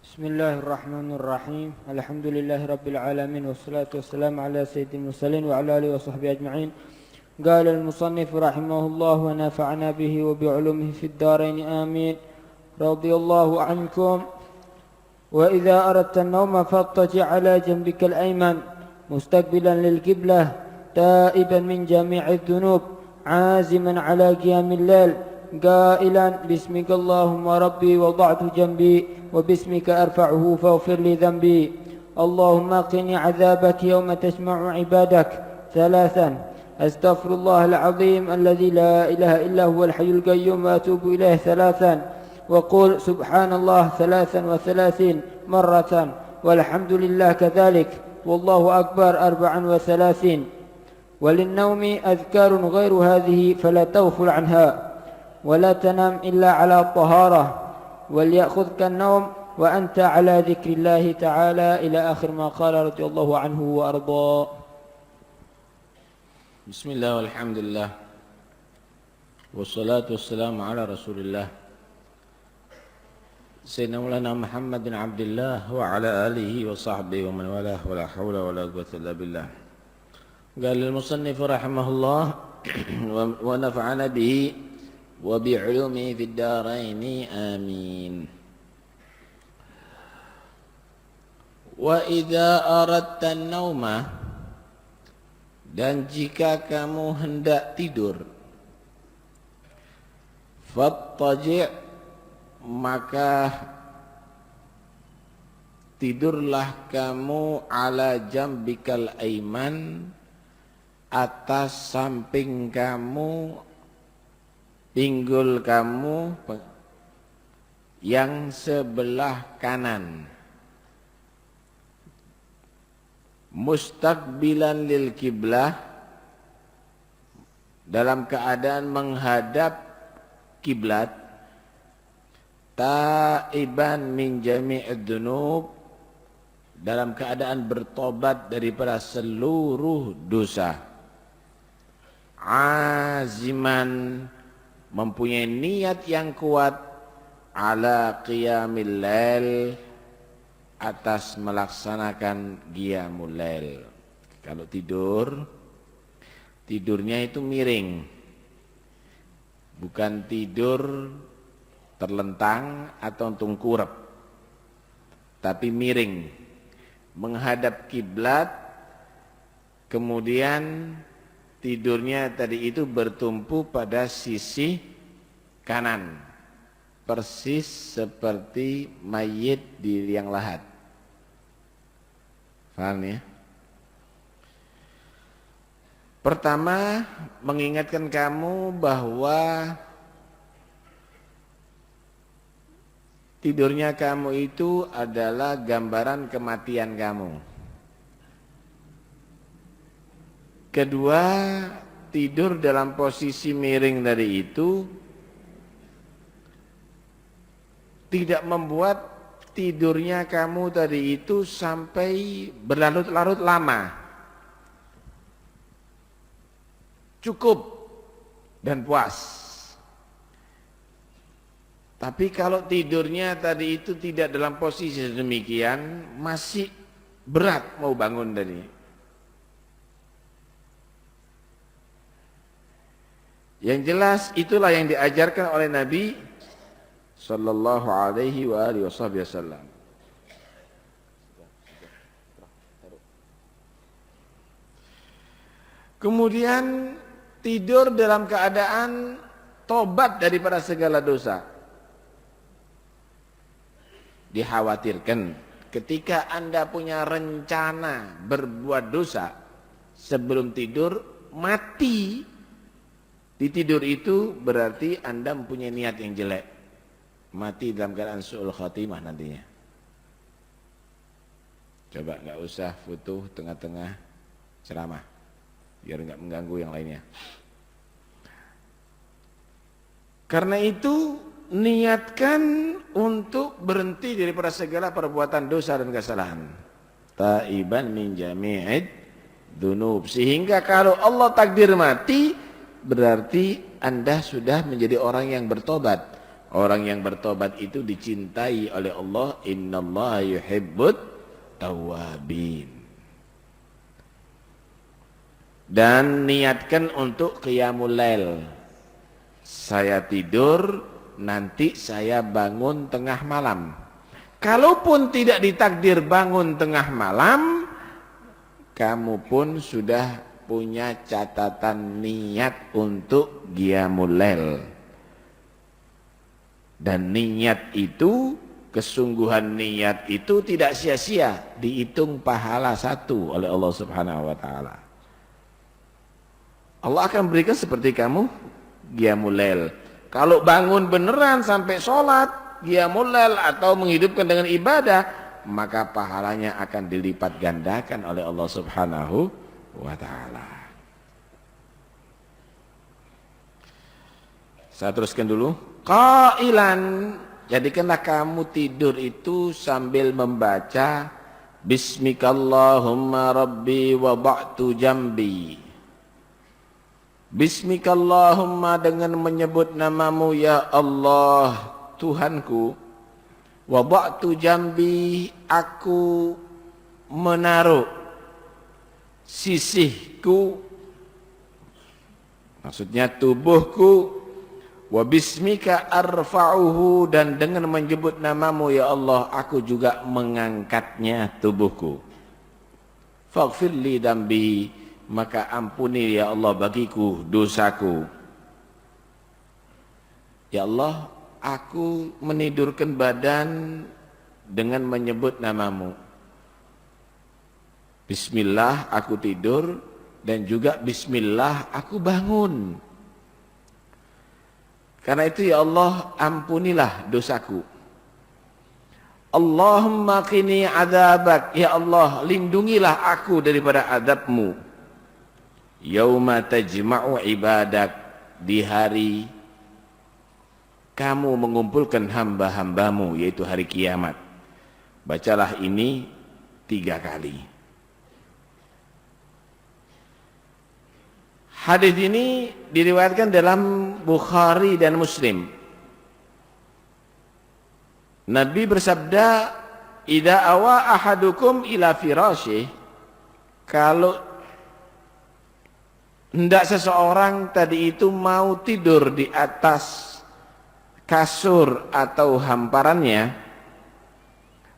Bismillahirrahmanirrahim. Alhamdulillahirabbil alamin wassalatu wassalamu ala sayyidil mursalin wa ala alihi wa sahbihi ajma'in. Qala al-musannif rahimahullah wa nafa'ana bihi wa bi'ulumihi fid dharain amin. Radiyallahu ankum. Wa idza aradta an-nawma fattaji' ala janbika al-ayman mustaqbilan lil-qiblah taiban min jami'i dhunub 'aziman ala qiyamil lail قائلا باسمك اللهم ربي وضعت جنبي وباسمك أرفعه فاغفر لي ذنبي اللهم قني عذابك يوم تجمع عبادك ثلاثا أستغفر الله العظيم الذي لا إله إلا هو الحي القيوم وأتوب إليه ثلاثا وقل سبحان الله 33 مرة والحمد لله كذلك والله أكبر 34 وللنوم أذكار غير هذه فلا تغفل عنها ولا تنام إلا على طهارة وليأخذك النوم وأنت على ذكر الله تعالى إلى آخر ما قال رضي الله عنه وأرضاه. بسم الله والحمد لله والصلاة والسلام على رسول الله سيدنا مولانا محمد بن عبد الله وعلى آله وصحبه ومن والاه ولا حول ولا قوة إلا بالله. قال المصنف رحمه الله ونفعنا به وبعلومه في الدارين آمين. وإذا أردت النوم, dan jika kamu hendak tidur, fattaji', maka tidurlah kamu ala jambikal aiman, atas samping kamu, pinggul kamu yang sebelah kanan, mustaqbilan lil kiblah, dalam keadaan menghadap kiblat, taiban min jami'id dzunub, dalam keadaan bertobat daripada seluruh dosa, aziman, mempunyai niat yang kuat, ala qiyamil lail, atas melaksanakan qiyamul lail. Kalau tidur, tidurnya itu miring, bukan tidur terlentang atau tungkurap, tapi miring, menghadap kiblat. Kemudian tidurnya tadi itu bertumpu pada sisi kanan, persis seperti mayit di liang lahat. Paham ya? Pertama, mengingatkan kamu bahwa tidurnya kamu itu adalah gambaran kematian kamu. Kedua, tidur dalam posisi miring tadi itu tidak membuat tidurnya kamu tadi itu sampai berlarut-larut lama. Cukup dan puas. Tapi kalau tidurnya tadi itu tidak dalam posisi demikian, masih berat mau bangun tadi. Yang jelas itulah yang diajarkan oleh Nabi sallallahu alaihi wa alihi wasallam. Kemudian tidur dalam keadaan tobat daripada segala dosa. Dikhawatirkan ketika Anda punya rencana berbuat dosa, sebelum tidur mati di tidur itu, berarti Anda mempunyai niat yang jelek, mati dalam keadaan su'ul khatimah nantinya. Coba nggak usah foto tengah-tengah ceramah, biar nggak mengganggu yang lainnya. Karena itu niatkan untuk berhenti daripada segala perbuatan dosa dan kesalahan. Taiban min jami'id dzunub, sehingga kalau Allah takdir mati, berarti Anda sudah menjadi orang yang bertobat, Orang yang bertobat itu dicintai oleh Allah. Innallaha yuhibbut tawwabin. Dan niatkan untuk qiyamul lail. Saya tidur, nanti saya bangun tengah malam. Kalaupun tidak ditakdir bangun tengah malam, kamu pun sudah punya catatan niat untuk qiyamul lail. Dan niat itu, kesungguhan niat itu tidak sia-sia, dihitung pahala 1 oleh Allah Subhanahu wa taala. Allah akan berikan seperti kamu qiyamul lail. Kalau bangun beneran sampai sholat qiyamul lail atau menghidupkan dengan ibadah, maka pahalanya akan dilipat gandakan oleh Allah Subhanahu wa taala. Saya teruskan dulu. Qailan, jadikanlah kamu tidur itu sambil membaca Bismikallahumma rabbi wada'tu jambi. Bismikallahumma, dengan menyebut namamu ya Allah Tuhanku. Wada'tu jambi, aku menaruh sisihku, maksudnya tubuhku. Wa bismika arfa'uhu, dan dengan menyebut namamu ya Allah aku juga mengangkatnya tubuhku. Faghfirli dambi, maka ampuni ya Allah bagiku dosaku. Ya Allah, aku menidurkan badan dengan menyebut namamu. Bismillah aku tidur, dan juga bismillah aku bangun. Karena itu ya Allah, ampunilah dosaku. Allahumma qini adzabak, ya Allah lindungilah aku daripada azabmu. Yauma tajma'u ibadak, di hari kamu mengumpulkan hamba-hambamu, yaitu hari kiamat. Bacalah ini 3 kali. Hadis ini diriwayatkan dalam Bukhari dan Muslim. Nabi bersabda, "Idza awa ahadukum ila firasyih," kalau hendak seseorang tadi itu mau tidur di atas kasur atau hamparannya,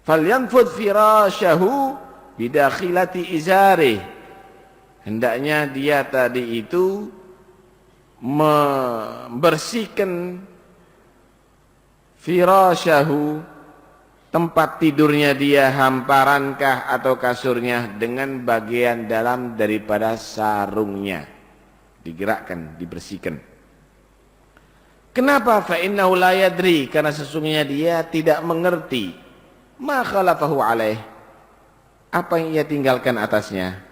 falyanfudh firasyahu bidakhilati izarih, hendaknya dia tadi itu membersihkan firasyahu, tempat tidurnya dia, hamparankah atau kasurnya, dengan bagian dalam daripada sarungnya, digerakkan, dibersihkan. Kenapa? Fa innahu la yadri, karena sesungguhnya dia tidak mengerti ma khalafahu alaih, apa yang ia tinggalkan atasnya.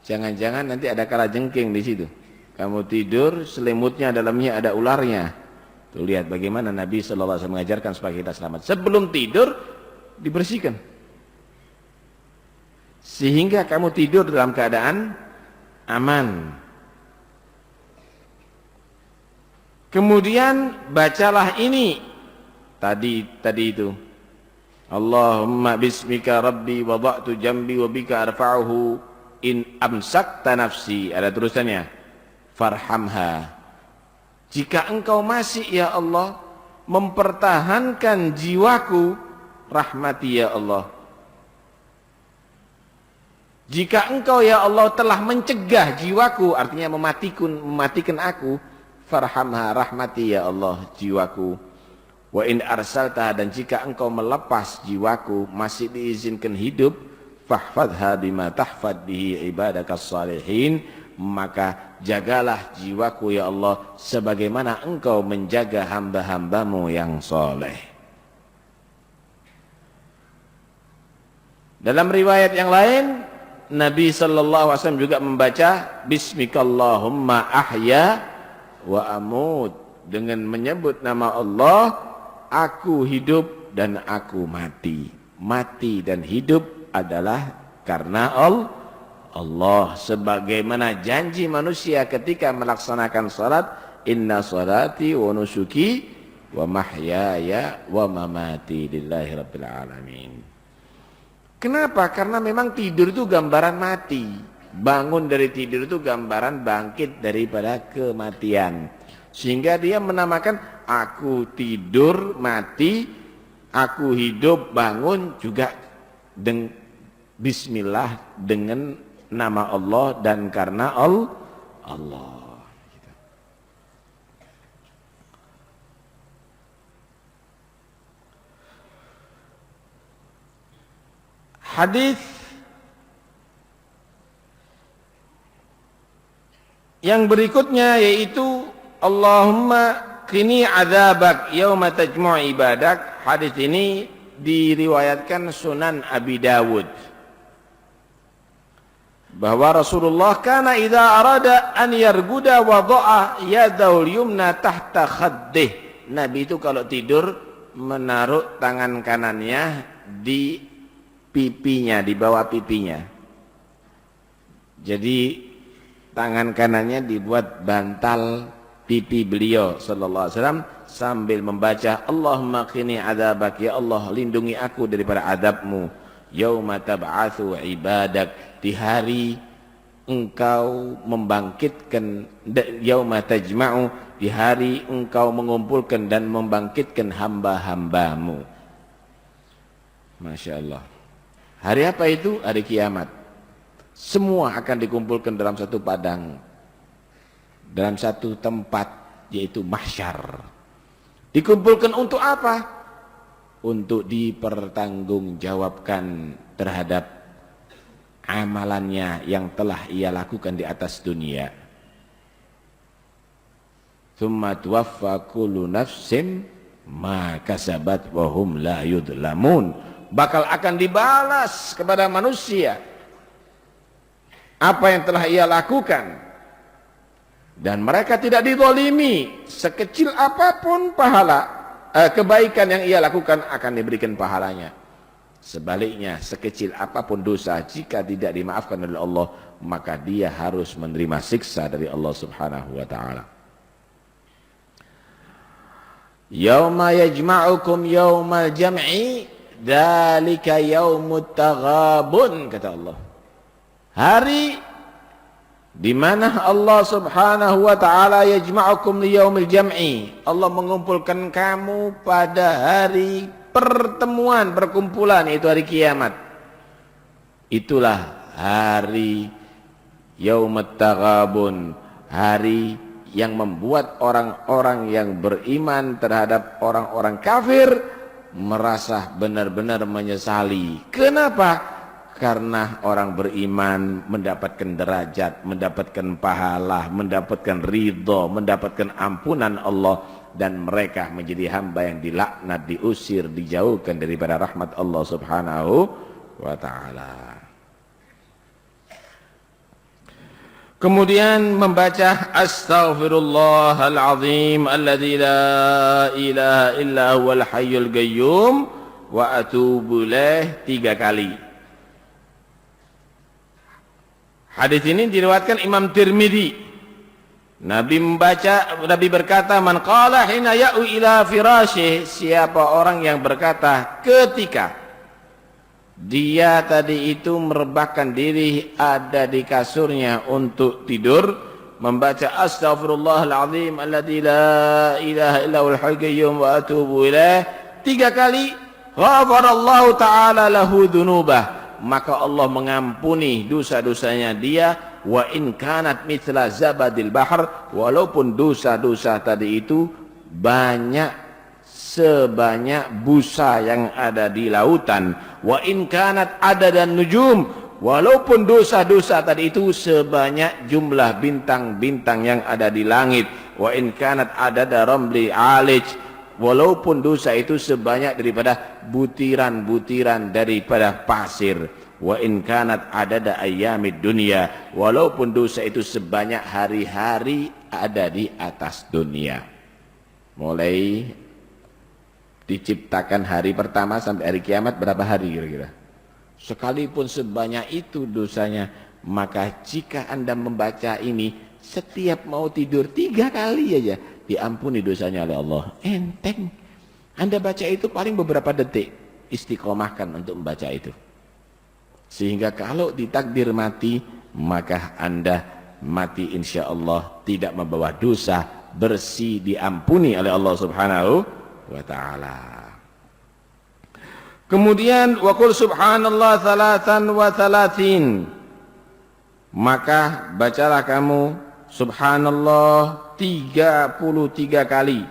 Jangan-jangan nanti ada kalajengking di situ. Kamu tidur, selimutnya dalamnya ada ularnya. Tuh lihat bagaimana Nabi sallallahu alaihi wasallam mengajarkan supaya kita selamat. Sebelum tidur dibersihkan, sehingga kamu tidur dalam keadaan aman. Kemudian bacalah ini tadi itu. Allahumma bismika rabbi wada'tu jambi wa bika arfa'uhu in amsakta nafsi, ada tulisannya, farhamha. Jika engkau masih ya Allah mempertahankan jiwaku, rahmati ya Allah. Jika engkau ya Allah telah mencegah jiwaku, artinya mematikan aku, farhamha, rahmati ya Allah jiwaku. Wa in arsalta, dan jika engkau melepas jiwaku, masih diizinkan hidup, fahfadha bima tahfad bihi ibadakas salihin, maka jagalah jiwaku ya Allah sebagaimana engkau menjaga hamba-hambamu yang soleh. Dalam riwayat yang lain, Nabi sallallahu alaihi wasallam juga membaca Bismikallahumma ahya wa amut, dengan menyebut nama Allah aku hidup dan aku mati. Mati dan hidup adalah karena Allah, sebagaimana janji manusia ketika melaksanakan salat, inna salati wa nusuki wa mahyaya wa mamati lillahi rabbil alamin. Kenapa? Karena memang tidur itu gambaran mati. Bangun dari tidur itu gambaran bangkit daripada kematian. Sehingga dia menamakan aku tidur mati, aku hidup bangun juga bismillah dengan nama Allah dan karena Allah. Hadis yang berikutnya yaitu Allahumma qini adzabak yauma tajmu' ibadak. Hadis ini diriwayatkan Sunan Abi Dawud bahwa Rasulullah kana idza arada an yarguda wada'a yadahu yumna tahta khaddih. Nabi itu kalau tidur menaruh tangan kanannya di pipinya, di bawah pipinya. Jadi tangan kanannya dibuat bantal pipi beliau sallallahu alaihi wasallam sambil membaca Allahumma qini adzabak, ya Allah lindungi aku daripada azabmu, yauma tab'atsu ibadak, di hari engkau membangkitkan, yauma tajma'u, di hari engkau mengumpulkan dan membangkitkan hamba-hambamu. Masya Allah. Hari apa itu? Hari kiamat. Semua akan dikumpulkan dalam satu padang, dalam satu tempat, yaitu mahsyar. Dikumpulkan untuk apa? Untuk dipertanggungjawabkan terhadap amalannya yang telah ia lakukan di atas dunia. Tsumma tuwaffa kullu nafsin ma kasabat wa hum la yudlamun. Bakal akan dibalas kepada manusia apa yang telah ia lakukan, dan mereka tidak dizalimi. Sekecil apapun pahala kebaikan yang ia lakukan akan diberikan pahalanya. Sebaliknya, sekecil apapun dosa, jika tidak dimaafkan oleh Allah, maka dia harus menerima siksa dari Allah Subhanahu wa taala. Yauma yajma'ukum yaumal jam'i dzalika yaumut taghabun, kata Allah. Hari di mana Allah Subhanahu wa taala yajma'ukum li yaumil jam'i, Allah mengumpulkan kamu pada hari pertemuan, perkumpulan, yaitu hari kiamat. Itulah hari yaumut taghabun, hari yang membuat orang-orang yang beriman terhadap orang-orang kafir merasa benar-benar menyesali. Kenapa? Karena orang beriman mendapatkan derajat, mendapatkan pahala, mendapatkan ridho, mendapatkan ampunan Allah, dan mereka menjadi hamba yang dilaknat, diusir, dijauhkan daripada rahmat Allah Subhanahu wa taala. Kemudian membaca astaghfirullahalazim alladzi la ilaha illa huwal hayyul qayyum wa atubu ilaih 3 kali. Hadis ini diriwayatkan Imam Tirmidzi. Nabi berkata, man qala hina ya'u ila firasyih, siapa orang yang berkata ketika dia tadi itu merebahkan diri ada di kasurnya untuk tidur, membaca astaghfirullahalazim alladzi la ilaha illa huwal hayyul qayyum wa atubu ilaih 3 kali, ghafarallahu ta'ala lahu dzunubah, maka Allah mengampuni dosa-dosanya dia. Wa in kanat mithla zabadil bahr, walaupun dosa-dosa tadi itu sebanyak busa yang ada di lautan. Wa in kanat adadan nujum, walaupun dosa-dosa tadi itu sebanyak jumlah bintang-bintang yang ada di langit. Wa in kanat adada ramli alij, walaupun dosa itu sebanyak daripada butiran-butiran daripada pasir. Wa in kanat adada ayyamid dunya, walaupun dosa itu sebanyak hari-hari ada di atas dunia. Mulai diciptakan hari pertama sampai hari kiamat berapa hari kira-kira? Sekalipun sebanyak itu dosanya, maka jika Anda membaca ini setiap mau tidur 3 kali aja, diampuni dosanya oleh Allah. Enteng. Anda baca itu paling beberapa detik, istiqomahkan untuk membaca itu. Sehingga kalau ditakdir mati, maka Anda mati insya Allah tidak membawa dosa, bersih, diampuni oleh Allah Subhanahu wa ta'ala. Kemudian waqul subhanallah thalathan wa thalathin. Maka bacalah kamu subhanallah 33 kali.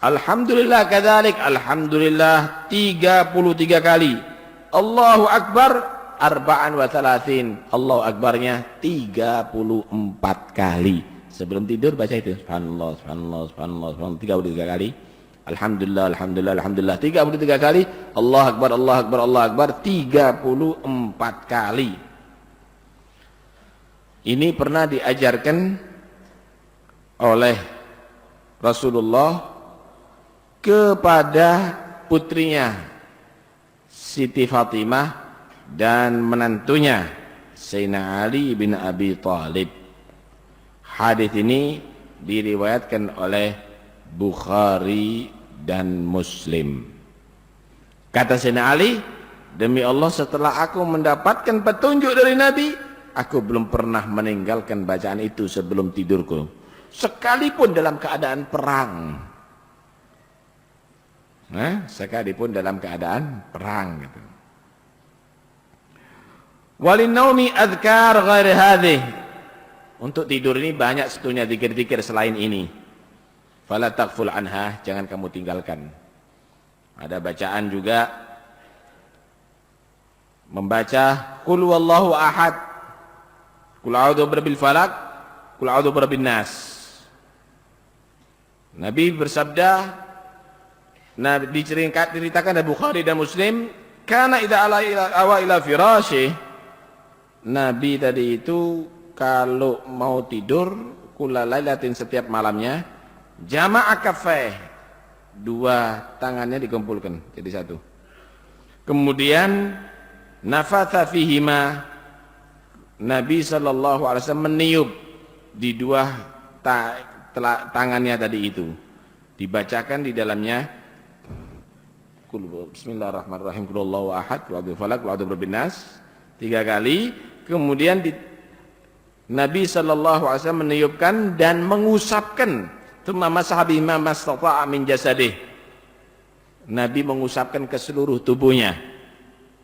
Alhamdulillah kadzalik, alhamdulillah 33 kali. Allahu akbar arba'an wa thalathin. Allahu akbarnya 34 kali. Sebelum tidur baca itu subhanallah subhanallah subhanallah subhanallah 33 kali. Alhamdulillah, alhamdulillah, alhamdulillah 33 kali. Allah akbar, Allah akbar, Allah akbar 34 kali. Ini pernah diajarkan oleh Rasulullah kepada putrinya Siti Fatimah dan menantunya Sayyidina Ali bin Abi Thalib. Hadis ini diriwayatkan oleh Bukhari dan Muslim. Kata Sayyidina Ali, demi Allah setelah aku mendapatkan petunjuk dari Nabi, aku belum pernah meninggalkan bacaan itu sebelum tidurku, sekalipun dalam keadaan perang. Sekalipun dalam keadaan perang gitu. Walin naumi adhkar ghairi hadhih. Untuk tidur ini banyak sebetulnya zikir-zikir selain ini. Fala taghful anha, jangan kamu tinggalkan. Ada bacaan juga membaca qul huwallahu ahad, qul a'udzu birabbil falaq, qul a'udzu birabbin nas. Nabi bersabda, Nabi diceritakan dari Bukhari dan Muslim, kana idza awa ila firasyi. Nabi tadi itu kalau mau tidur kula lailatin setiap malamnya, jama'a kaffeh, dua tangannya dikumpulkan jadi satu. Kemudian nafatha fihima, Nabi SAW meniup di dua tangannya tadi itu. Dibacakan di dalamnya bismillahirrahmanirrahim, qul huwallahu ahad, qul a'udzu birabbil falaq, qul a'udzu birabbin nas 3 kali. Kemudian Nabi SAW meniupkan dan mengusapkan. Tsumma masaha bima mastata'a min jasadih. Nabi mengusapkan ke seluruh tubuhnya.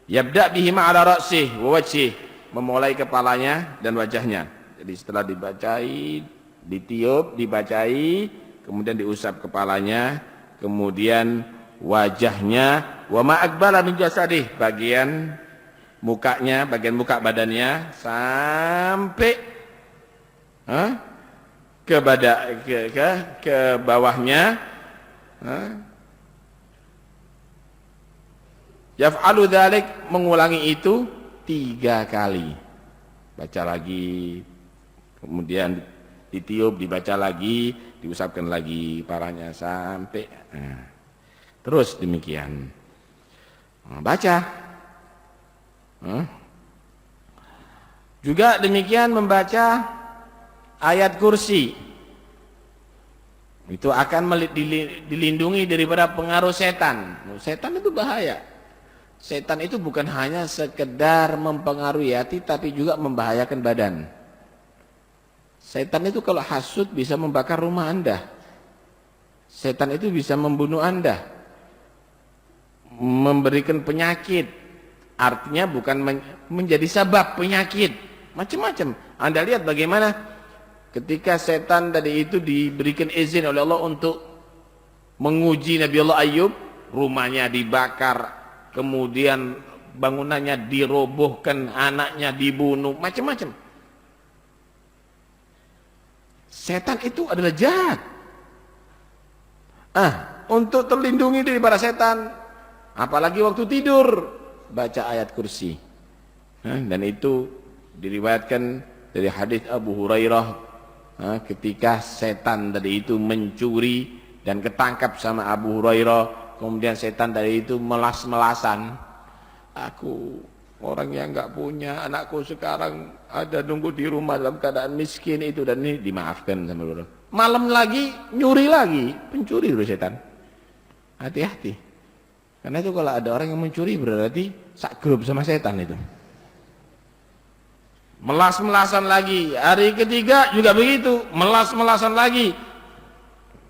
Yabda bihima ala ra'sih wa wajhih, memulai kepalanya dan wajahnya. Jadi setelah dibacai, ditiup, dibacai, kemudian diusap kepalanya, kemudian wajahnya, wa ma aqbala min jasadih, bagian mukanya, bagian muka badannya sampai ke bawahnya. Yaf'alu dzalik, mengulangi itu 3 kali. Baca lagi, kemudian ditiup, dibaca lagi, diusapkan lagi paranya sampai terus demikian. Baca. Juga demikian membaca ayat kursi. Itu akan dilindungi daripada pengaruh setan. Setan itu bahaya. Setan itu bukan hanya sekedar mempengaruhi hati, tapi juga membahayakan badan. Setan itu kalau hasut bisa membakar rumah Anda. Setan itu bisa membunuh Anda, memberikan penyakit. Artinya bukan menjadi sebab penyakit, macam-macam. Anda lihat bagaimana ketika setan tadi itu diberikan izin oleh Allah untuk menguji Nabi Allah Ayub, rumahnya dibakar, kemudian bangunannya dirobohkan, anaknya dibunuh, macam-macam. Setan itu adalah jahat. Untuk terlindungi daripada setan, apalagi waktu tidur, baca ayat kursi. Dan itu diriwayatkan dari hadis Abu Hurairah, ketika setan tadi itu mencuri dan ketangkap sama Abu Hurairah, kemudian setan tadi itu melas-melasan, aku orang yang enggak punya, anakku sekarang ada nunggu di rumah dalam keadaan miskin itu, dan ini dimaafkan sama Allah. malam lagi nyuri lagi, pencuri itu setan. Hati-hati. Karena itu kalau ada orang yang mencuri berarti sak grup sama setan itu. Melas-melasan lagi, hari ketiga juga begitu, melas-melasan lagi.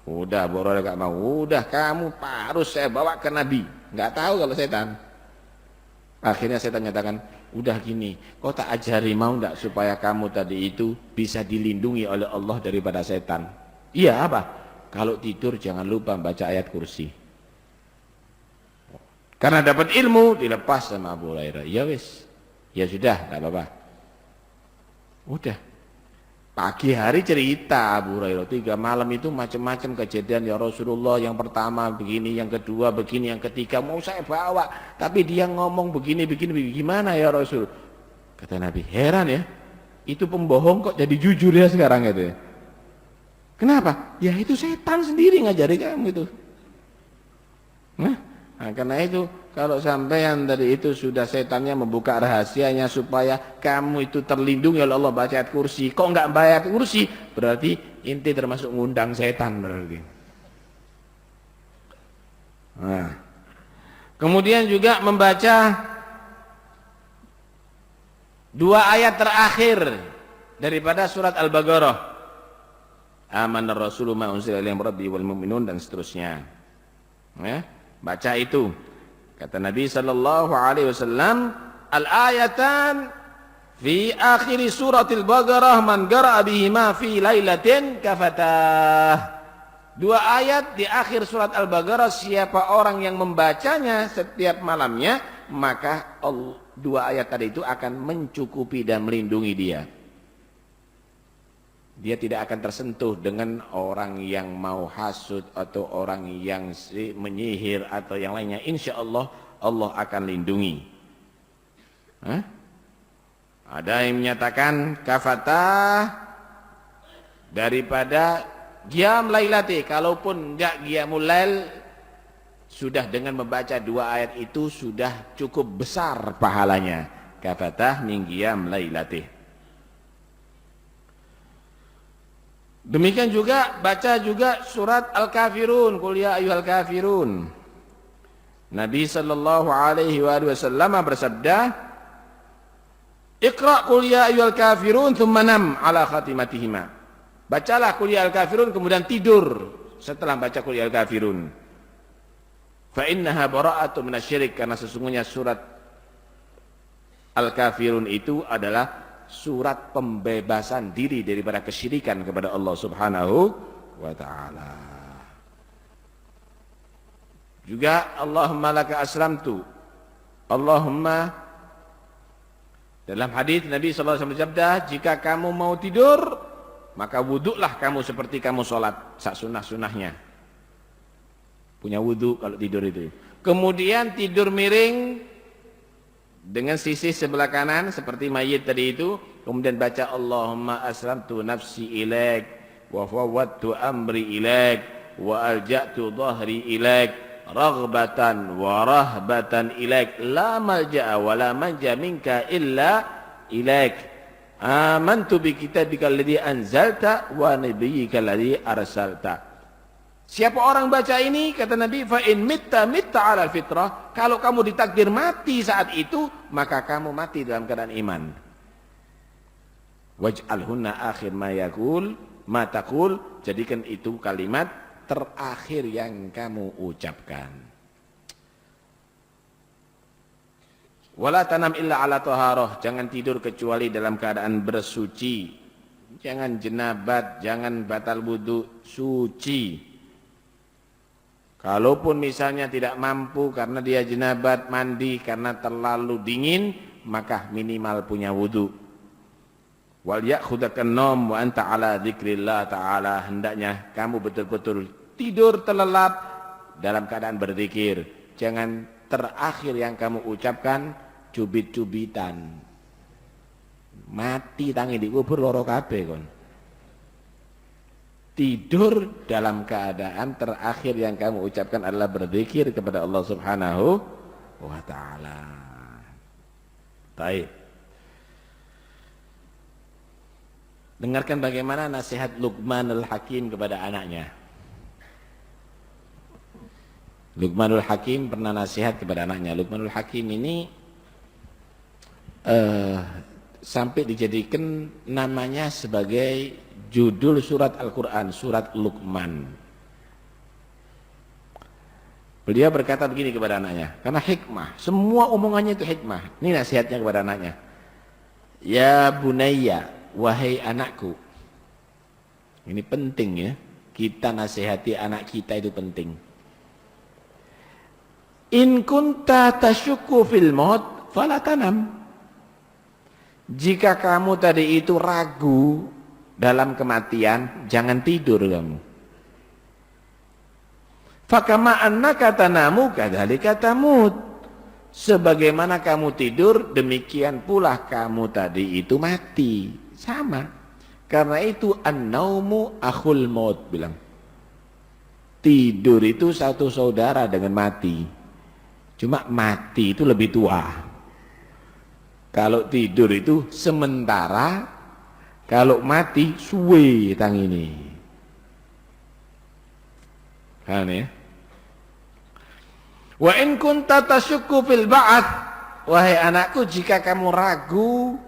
Udah Borol gak mau, udah kamu harus saya bawa ke Nabi. Gak tahu kalau setan. Akhirnya setan nyatakan, udah gini, kau tak ajari mau gak supaya kamu tadi itu bisa dilindungi oleh Allah daripada setan. Iya apa? Kalau tidur jangan lupa baca ayat kursi. Karena dapat ilmu dilepas sama Abu Hurairah. Ya wis, ya sudah, gak apa-apa. Udah. Pagi hari cerita Abu Hurairah, 3 malam itu macam-macam kejadian ya Rasulullah. Yang pertama begini, yang kedua begini, yang ketiga mau saya bawa, tapi dia ngomong begini, gimana ya Rasul? Kata Nabi, heran ya, itu pembohong kok jadi jujur ya sekarang gitu ya. Kenapa? Ya itu setan sendiri ngajari kamu itu. Nah, karena itu kalau sampean dari itu sudah setannya membuka rahasianya supaya kamu itu terlindungi oleh Allah baca ayat kursi. Kok enggak baca ayat kursi? Berarti inti termasuk ngundang setan berarti. Nah. Kemudian juga membaca 2 ayat terakhir daripada surat Al-Baqarah. Amanar Rasulu ma unzila ilaihi rabbi wal mu'minun dan seterusnya. Ya, baca itu. Kata Nabi sallallahu alaihi wasallam, al-ayatan fi akhir suratil Baqarah man qara'a bihima fi lailatin kafatah. 2 ayat di akhir surat Al-Baqarah, siapa orang yang membacanya setiap malamnya, maka 2 ayat tadi itu akan mencukupi dan melindungi dia. Dia tidak akan tersentuh dengan orang yang mau hasud atau orang yang menyihir atau yang lainnya. Insya Allah, Allah akan lindungi. Ada yang menyatakan kafatah daripada qiyam lailati. Kalaupun enggak qiyamul lail, sudah dengan membaca 2 ayat itu sudah cukup besar pahalanya. Kafatah min qiyam lailati. Demikian juga baca juga surat Al-Kafirun, qul ya ayyuhal kafirun. Nabi sallallahu alaihi wasallam bersabda, Iqra qul ya ayyuhal kafirun thumma nam ala khatimatihima. Bacalah qul ya ayyuhal kafirun kemudian tidur setelah baca qul ya ayyuhal kafirun. Fa innaha bara'atun minasyirik, karena sesungguhnya surat Al-Kafirun itu adalah surat pembebasan diri daripada kesyirikan kepada Allah Subhanahu wa taala. Juga Allahumma laka aslamtu. Allahumma, dalam hadis Nabi sallallahu alaihi wasallam bersabda, jika kamu mau tidur, maka wuduklah kamu seperti kamu sholat, sak sunnah-sunnahnya. Punya wudu kalau tidur itu. Kemudian tidur miring dengan sisi sebelah kanan seperti mayit tadi itu, kemudian baca Allahumma aslamtu nafsi ilaik wa fawwadtu amri ilaik wa alja'tu dhahri ilaik raghbatan wa rahbatan ilaik la malja'a wa la manja minka illa ilaik amantu bi kitabika alladhi anzalta wa nabiyyika alladhi arsalta. Siapa orang baca ini, kata Nabi, fa in mitta ala fitrah, kalau kamu ditakdir mati saat itu, maka kamu mati dalam keadaan iman. Waj'alhunna akhir ma taqul, jadikan itu kalimat terakhir yang kamu ucapkan. Wala tanam illa ala taharah, jangan tidur kecuali dalam keadaan bersuci. Jangan jenabat, jangan batal wudu, suci. Kalaupun misalnya tidak mampu karena dia jenabat, mandi karena terlalu dingin, maka minimal punya wudu. Wal ya'khudakan nom wa anta ala dzikrillah ta'ala, hendaknya kamu betul-betul tidur terlelap dalam keadaan berzikir. Jangan terakhir yang kamu ucapkan cubit-cubitan. Mati tangi dikubur loro kabeh kon. Tidur dalam keadaan terakhir yang kamu ucapkan adalah berzikir kepada Allah Subhanahu wa taala. Baik. Dengarkan bagaimana nasihat Luqmanul Hakim kepada anaknya. Luqmanul Hakim pernah nasihat kepada anaknya. Luqmanul Hakim ini sampai dijadikan namanya sebagai judul surat Al-Quran, surat Luqman. Beliau berkata begini kepada anaknya, karena hikmah, semua omongannya itu hikmah. Ini nasihatnya kepada anaknya. Ya bunayya, wahai anakku. Ini penting ya, kita nasihati anak kita itu penting. In kunta tasyukku fil maut fala tanam. Jika kamu tadi itu ragu dalam kematian, jangan tidur kamu. Fakama annaka tanamu kadzalika tamut. Sebagaimana kamu tidur, demikian pula kamu tadi itu mati. Sama. Karena itu an-naumu akhul maut bilang. Tidur itu satu saudara dengan mati. Cuma mati itu lebih tua. Kalau tidur itu sementara, kalau mati suwe tang ini. Kan ya? Wa in kunta tasyukku fil ba'ats, wahai anakku, jika kamu ragu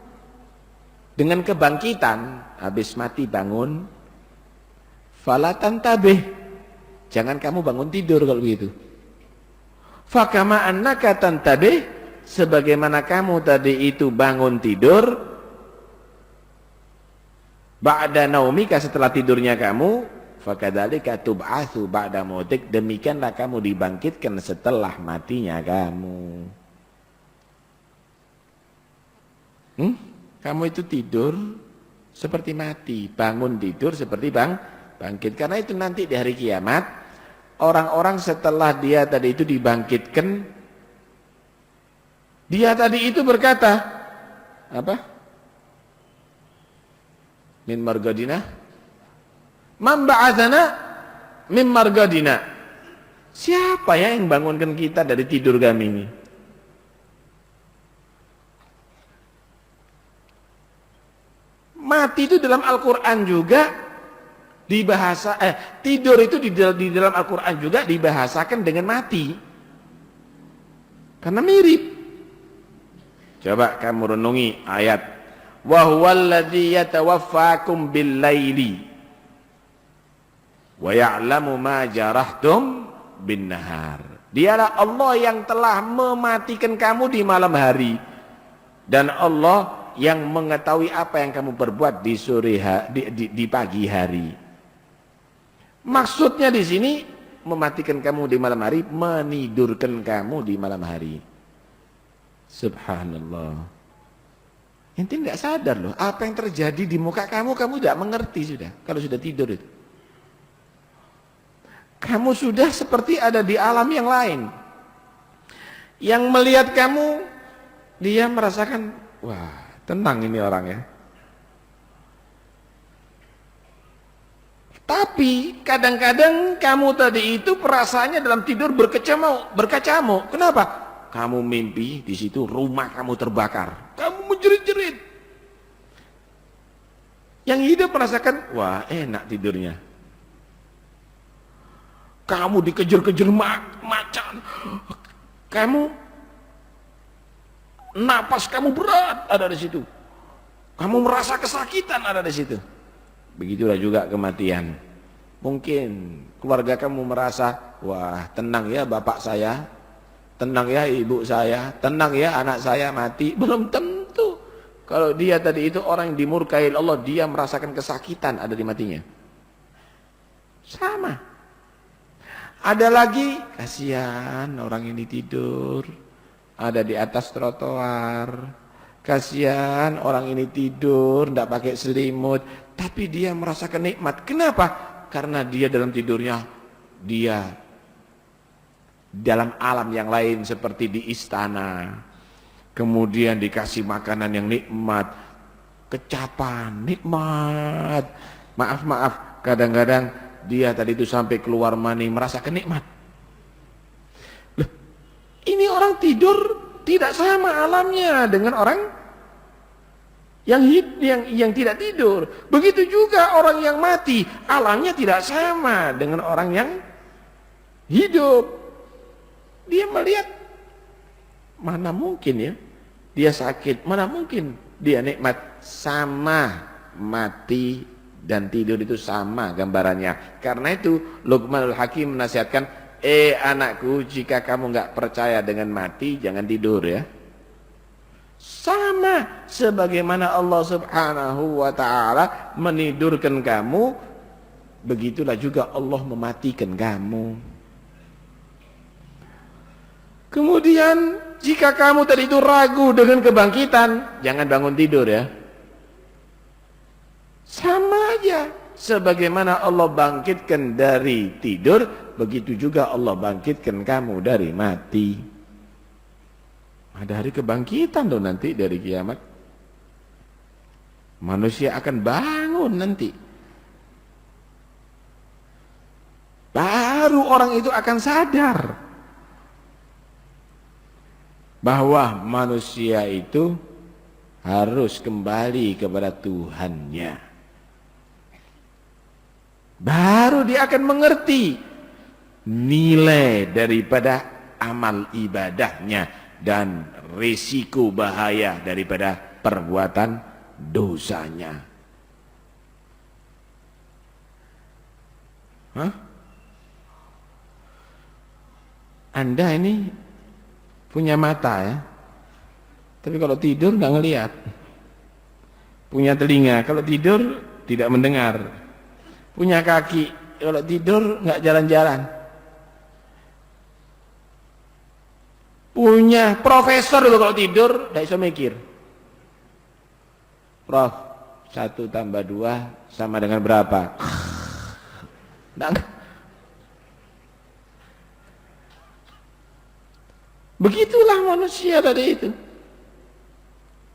dengan kebangkitan, habis mati bangun, fala tantabih. Jangan kamu bangun tidur kalau begitu. Fakama annaka tantabih, sebagaimana kamu tadi itu bangun tidur ba'da naumika, setelah tidurnya kamu, fakadzalika tub'atsu ba'da mautik, demikianlah kamu dibangkitkan setelah matinya kamu. Kamu itu tidur seperti mati, bangun tidur seperti bangkit. Karena itu nanti di hari kiamat, orang-orang setelah dia tadi itu dibangkitkan, dia tadi itu berkata, apa? Min margadina, man ba'atsana min margadina. Siapa ya yang bangunkan kita dari tidur kami ini? Mati itu dalam Al-Quran juga dibahasa, tidur itu di dalam Al-Quran juga dibahasakan dengan mati. Karena mirip. Coba kamu renungi ayat. Wa huwallazi yatawaffakum bil-laili wa ya'lamu ma jarahtum bin-nahar. Dialah Allah yang telah mematikan kamu di malam hari, dan Allah yang mengetahui apa yang kamu perbuat di sore di pagi hari. Maksudnya di sini mematikan kamu di malam hari, menidurkan kamu di malam hari. Subhanallah. Ente tidak sadar loh, apa yang terjadi di muka kamu tidak mengerti sudah. Kalau sudah tidur itu, kamu sudah seperti ada di alam yang lain. Yang melihat kamu, dia merasakan, wah tenang ini orang ya. Tapi kadang-kadang kamu tadi itu perasaannya dalam tidur berkecamuk. Kenapa? Kamu mimpi di situ rumah kamu terbakar. Kamu menjerit-jerit. Yang hidup merasakan, wah enak tidurnya. Kamu dikejar-kejar macan. Kamu napas kamu berat ada di situ. Kamu merasa kesakitan ada di situ. Begitulah juga kematian. Mungkin keluarga kamu merasa, wah tenang ya bapak saya, tenang ya ibu saya, tenang ya anak saya mati. Belum tentu. Kalau dia tadi itu orang yang dimurkai Allah, dia merasakan kesakitan ada di matinya. Sama. Ada lagi, kasihan orang ini tidur ada di atas trotoar. Kasihan orang ini tidur tidak pakai selimut, tapi dia merasakan nikmat. Kenapa? Karena dia dalam tidurnya, dia dalam alam yang lain seperti di istana. Kemudian dikasih makanan yang nikmat, kecapan, nikmat. Maaf, kadang-kadang dia tadi itu sampai keluar mani merasakan nikmat. Loh, ini orang tidur tidak sama alamnya dengan orang yang tidak tidur. Begitu juga orang yang mati, alamnya tidak sama dengan orang yang hidup. Dia melihat, mana mungkin ya dia sakit, mana mungkin dia nikmat. Sama mati dan tidur itu sama gambarannya. Karena itu Luqmanul Hakim menasihatkan, anakku, jika kamu nggak percaya dengan mati, jangan tidur ya. Sama sebagaimana Allah Subhanahu wa ta'ala menidurkan kamu, begitulah juga Allah mematikan kamu. Kemudian jika kamu tadi itu ragu dengan kebangkitan, jangan bangun tidur ya. Sama aja, sebagaimana Allah bangkitkan dari tidur, begitu juga Allah bangkitkan kamu dari mati. Ada hari kebangkitan loh nanti dari kiamat. Manusia akan bangun nanti. Baru orang itu akan sadar bahwa manusia itu harus kembali kepada Tuhannya. Baru dia akan mengerti nilai daripada amal ibadahnya dan risiko bahaya daripada perbuatan dosanya. Anda ini punya mata ya, tapi kalau tidur nggak ngelihat. Punya telinga, kalau tidur tidak mendengar. Punya kaki, kalau tidur nggak jalan-jalan. Punya profesor itu kalau tidur nggak bisa mikir. Prof, 1 tambah 2 sama dengan berapa? Begitulah manusia tadi itu.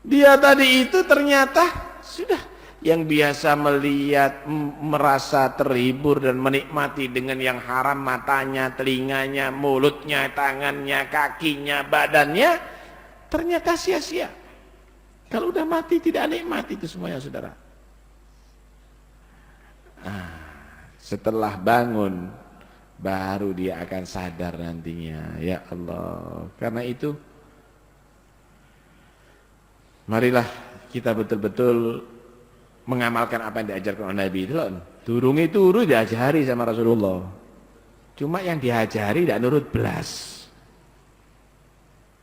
Dia tadi itu ternyata sudah yang biasa melihat, merasa terhibur dan menikmati dengan yang haram, matanya, telinganya, mulutnya, tangannya, kakinya, badannya, ternyata sia-sia. Kalau udah mati tidak nikmati itu semuanya, saudara. Setelah bangun, baru dia akan sadar nantinya. Ya Allah, karena itu marilah kita betul-betul mengamalkan apa yang diajarkan oleh Nabi itu. Turungi turu diajari sama Rasulullah. Cuma yang diajari tidak nurut belas.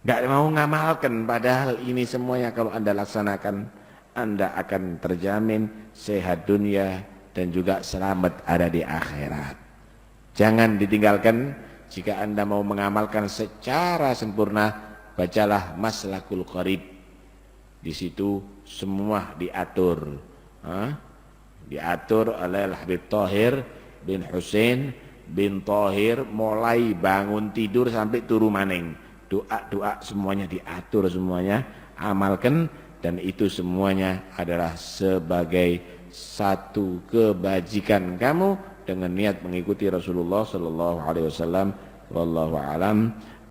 Tidak mau ngamalkan, padahal ini semuanya kalau Anda laksanakan, Anda akan terjamin sehat dunia dan juga selamat ada di akhirat. Jangan ditinggalkan. Jika Anda mau mengamalkan secara sempurna, bacalah Maslakul Qarib. Di situ semua diatur. Diatur oleh Habib Thahir bin Husain bin Thahir, mulai bangun tidur sampai turu maning. Doa-doa semuanya diatur, semuanya amalkan, dan itu semuanya adalah sebagai satu kebajikan kamu dengan niat mengikuti Rasulullah sallallahu alaihi wasallam. Wallahu alam.